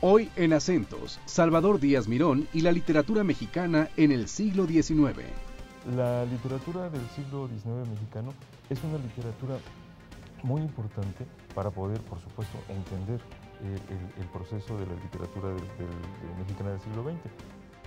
Hoy en Acentos, Salvador Díaz Mirón y la literatura mexicana en el siglo XIX. La literatura del siglo XIX mexicano es una literatura muy importante para poder, por supuesto, entender el proceso de la literatura mexicana del siglo XX.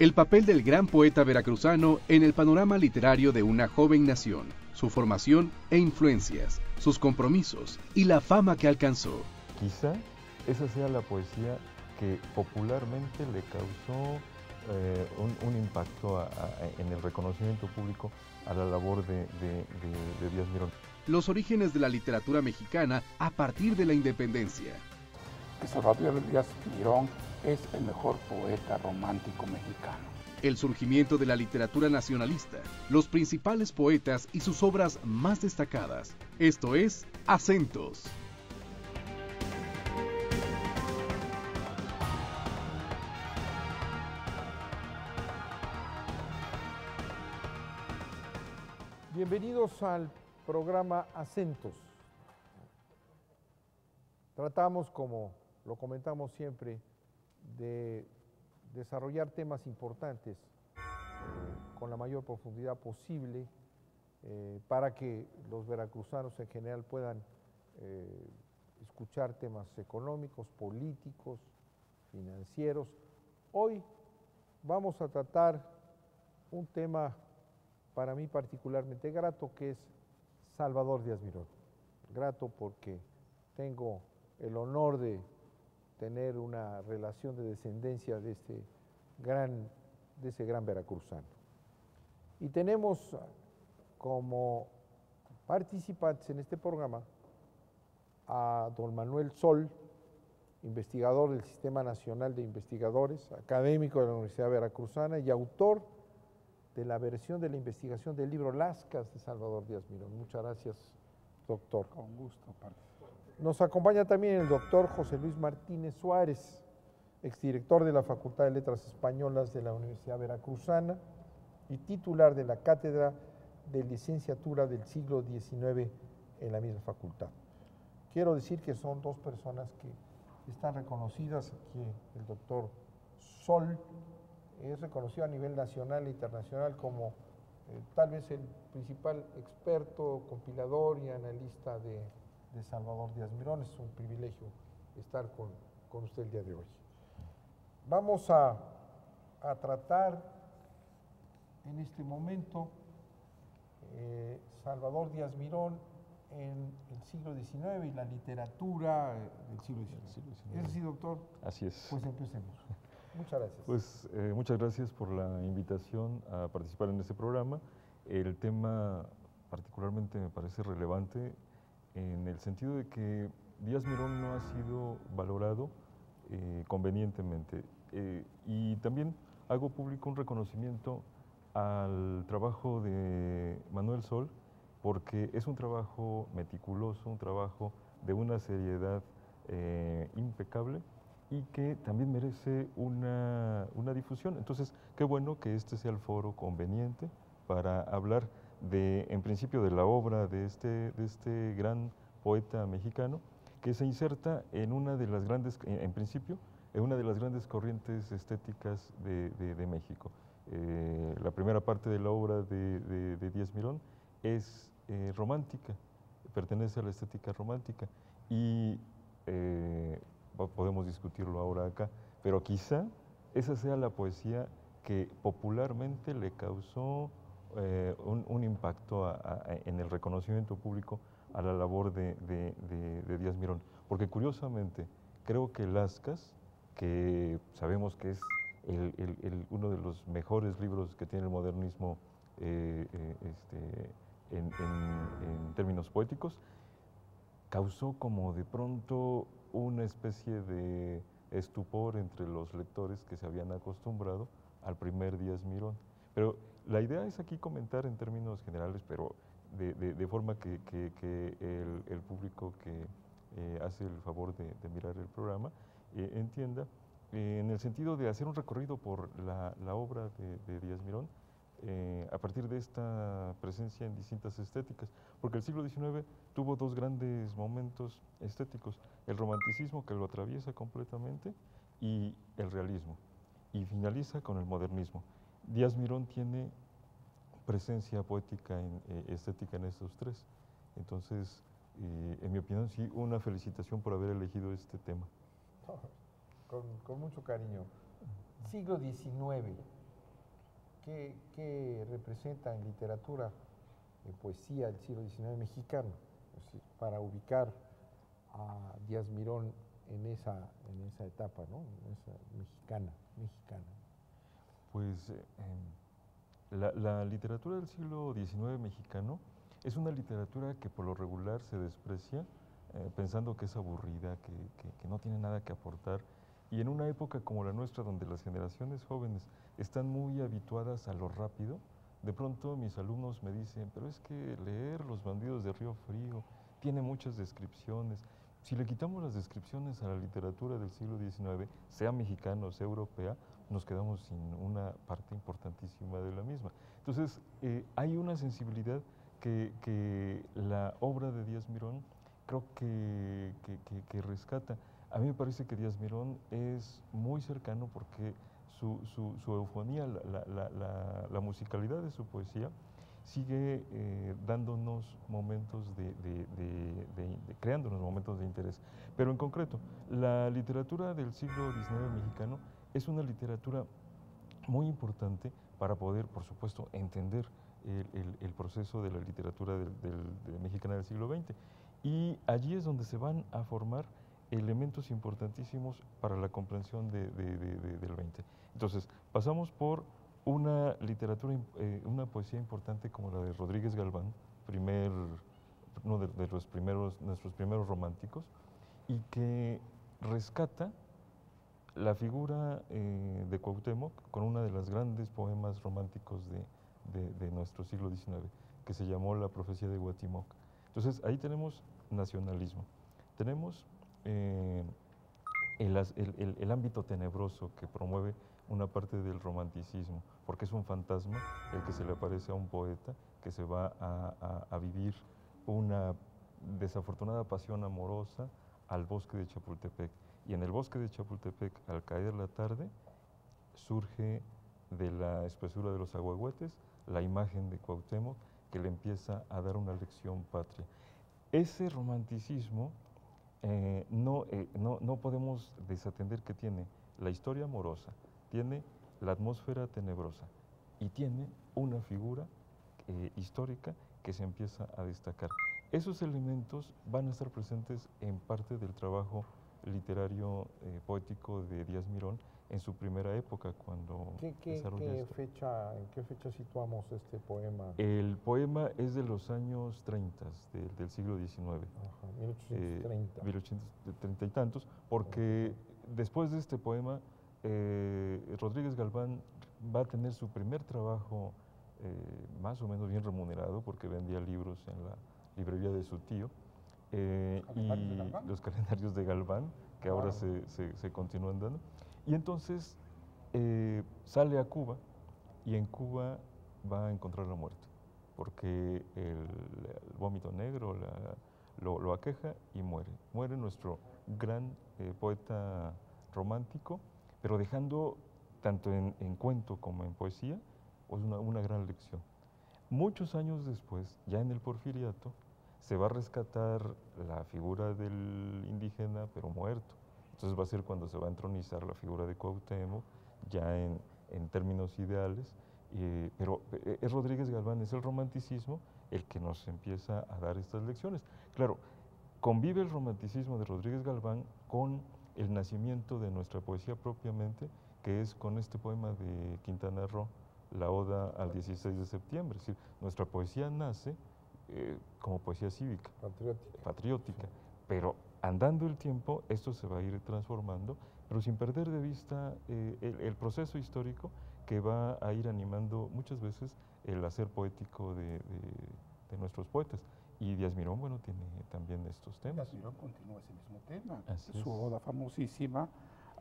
El papel del gran poeta veracruzano en el panorama literario de una joven nación, su formación e influencias, sus compromisos y la fama que alcanzó. Quizá esa sea la poesía que popularmente le causó un impacto en el reconocimiento público a la labor de Díaz Mirón. Los orígenes de la literatura mexicana a partir de la independencia. Salvador Díaz Mirón es el mejor poeta romántico mexicano. El surgimiento de la literatura nacionalista, los principales poetas y sus obras más destacadas. Esto es Acentos. Bienvenidos al programa Acentos. Tratamos, como lo comentamos siempre, de desarrollar temas importantes con la mayor profundidad posible para que los veracruzanos en general puedan escuchar temas económicos, políticos, financieros. Hoy vamos a tratar un tema para mí particularmente grato, que es Salvador Díaz Mirón. Grato porque tengo el honor de tener una relación de descendencia de ese gran veracruzano. Y tenemos como participantes en este programa a don Manuel Sol, investigador del Sistema Nacional de Investigadores, académico de la Universidad Veracruzana y autor de la versión de la investigación del libro Lascas de Salvador Díaz Mirón. Muchas gracias, doctor. Con gusto. Nos acompaña también el doctor José Luis Martínez Suárez, exdirector de la Facultad de Letras Españolas de la Universidad Veracruzana y titular de la Cátedra de Licenciatura del siglo XIX en la misma facultad. Quiero decir que son dos personas que están reconocidas aquí. El doctor Sol es reconocido a nivel nacional e internacional como tal vez el principal experto, compilador y analista de Salvador Díaz Mirón. Es un privilegio estar con usted el día de hoy. Vamos a tratar en este momento Salvador Díaz Mirón en el siglo XIX y la literatura del siglo XIX. ¿Es así, doctor? Así es. Pues empecemos. Muchas gracias. Pues muchas gracias por la invitación a participar en este programa. El tema particularmente me parece relevante en el sentido de que Díaz Mirón no ha sido valorado convenientemente. Y también hago público un reconocimiento al trabajo de Manuel Sol, porque es un trabajo meticuloso, un trabajo de una seriedad impecable, y que también merece una difusión. Entonces, qué bueno que este sea el foro conveniente para hablar en principio de la obra de este gran poeta mexicano, que se inserta en una de las grandes, en principio, en una de las grandes corrientes estéticas de México. La primera parte de la obra de Díaz Mirón es romántica, pertenece a la estética romántica, y podemos discutirlo ahora acá, pero quizá esa sea la poesía que popularmente le causó un impacto en el reconocimiento público a la labor de Díaz Mirón. Porque curiosamente, creo que Lascas, que sabemos que es uno de los mejores libros que tiene el modernismo en términos poéticos, causó como de pronto una especie de estupor entre los lectores que se habían acostumbrado al primer Díaz Mirón. Pero la idea es aquí comentar en términos generales, pero de forma que el público que hace el favor de mirar el programa entienda, en el sentido de hacer un recorrido por la obra de Díaz Mirón, a partir de esta presencia en distintas estéticas, porque el siglo XIX tuvo dos grandes momentos estéticos: el romanticismo, que lo atraviesa completamente, y el realismo, y finaliza con el modernismo. Díaz Mirón tiene presencia poética, estética en estos tres. Entonces, en mi opinión, sí, una felicitación por haber elegido este tema. Con mucho cariño. Siglo XIX, ¿qué representa en literatura, en poesía, el siglo XIX mexicano? Es decir, para ubicar a Díaz Mirón en esa etapa, ¿no? En esa mexicana. Pues la literatura del siglo XIX mexicano es una literatura que por lo regular se desprecia, pensando que es aburrida, que no tiene nada que aportar. Y en una época como la nuestra, donde las generaciones jóvenes están muy habituadas a lo rápido, de pronto mis alumnos me dicen, pero es que leer Los bandidos de Río Frío tiene muchas descripciones. Si le quitamos las descripciones a la literatura del siglo XIX, sea mexicana o sea europea, nos quedamos sin una parte importantísima de la misma. Entonces, hay una sensibilidad que la obra de Díaz Mirón creo que rescata. A mí me parece que Díaz Mirón es muy cercano porque su eufonía, la musicalidad de su poesía, sigue dándonos momentos creándonos momentos de interés. Pero en concreto, la literatura del siglo XIX mexicano es una literatura muy importante para poder, por supuesto, entender el proceso de la literatura mexicana del siglo XX. Y allí es donde se van a formar elementos importantísimos para la comprensión del XX. Entonces, pasamos por una literatura, una poesía importante como la de Rodríguez Galván, uno de nuestros primeros románticos, y que rescata la figura de Cuauhtémoc con una de las grandes poemas románticos de nuestro siglo XIX, que se llamó La profecía de Cuauhtémoc. Entonces, ahí tenemos nacionalismo, tenemos el ámbito tenebroso que promueve una parte del romanticismo, porque es un fantasma el que se le aparece a un poeta que se va a vivir una desafortunada pasión amorosa al bosque de Chapultepec. Y en el bosque de Chapultepec, al caer la tarde, surge de la espesura de los ahuehuetes la imagen de Cuauhtémoc que le empieza a dar una lección patria. Ese romanticismo no podemos desatender que tiene la historia amorosa, tiene la atmósfera tenebrosa y tiene una figura histórica que se empieza a destacar. Esos elementos van a estar presentes en parte del trabajo literario poético de Díaz Mirón en su primera época, cuando desarrolla esto. ¿En qué fecha situamos este poema? El poema es de los años 30 del siglo XIX. Ajá, 1830. 1830 y tantos, porque después de este poema, Rodríguez Galván va a tener su primer trabajo más o menos bien remunerado, porque vendía libros en la librería de su tío, y los calendarios de Galván, que ahora se continúan dando. Y entonces sale a Cuba, y en Cuba va a encontrar la muerte, porque el vómito negro lo aqueja y muere. Muere nuestro gran poeta romántico, pero dejando tanto en cuento como en poesía pues una gran lección. Muchos años después, ya en el Porfiriato, se va a rescatar la figura del indígena, pero muerto. Entonces va a ser cuando se va a entronizar la figura de Cuauhtémoc, ya en términos ideales, pero es Rodríguez Galván, es el romanticismo el que nos empieza a dar estas lecciones. Claro, convive el romanticismo de Rodríguez Galván con el nacimiento de nuestra poesía propiamente, que es con este poema de Quintana Roo, la Oda al 16 de septiembre. Es decir, nuestra poesía nace como poesía cívica, patriótica, sí. Pero andando el tiempo, esto se va a ir transformando, pero sin perder de vista el proceso histórico que va a ir animando muchas veces el hacer poético de nuestros poetas. Y Díaz Mirón, bueno, tiene también estos temas. Díaz Mirón continúa ese mismo tema. Así Su es. oda famosísima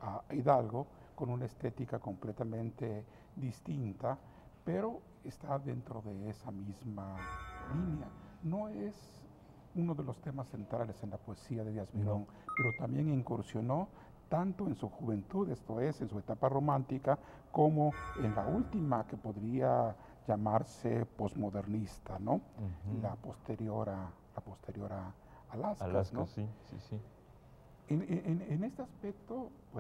a Hidalgo, con una estética completamente distinta, pero está dentro de esa misma línea. No es uno de los temas centrales en la poesía de Díaz Mirón, pero también incursionó tanto en su juventud, esto es, en su etapa romántica, como en la última, que podría llamarse posmodernista, ¿no? La posterior a Alaska, Alaska, ¿no? sí, sí, sí. En este aspecto, pues,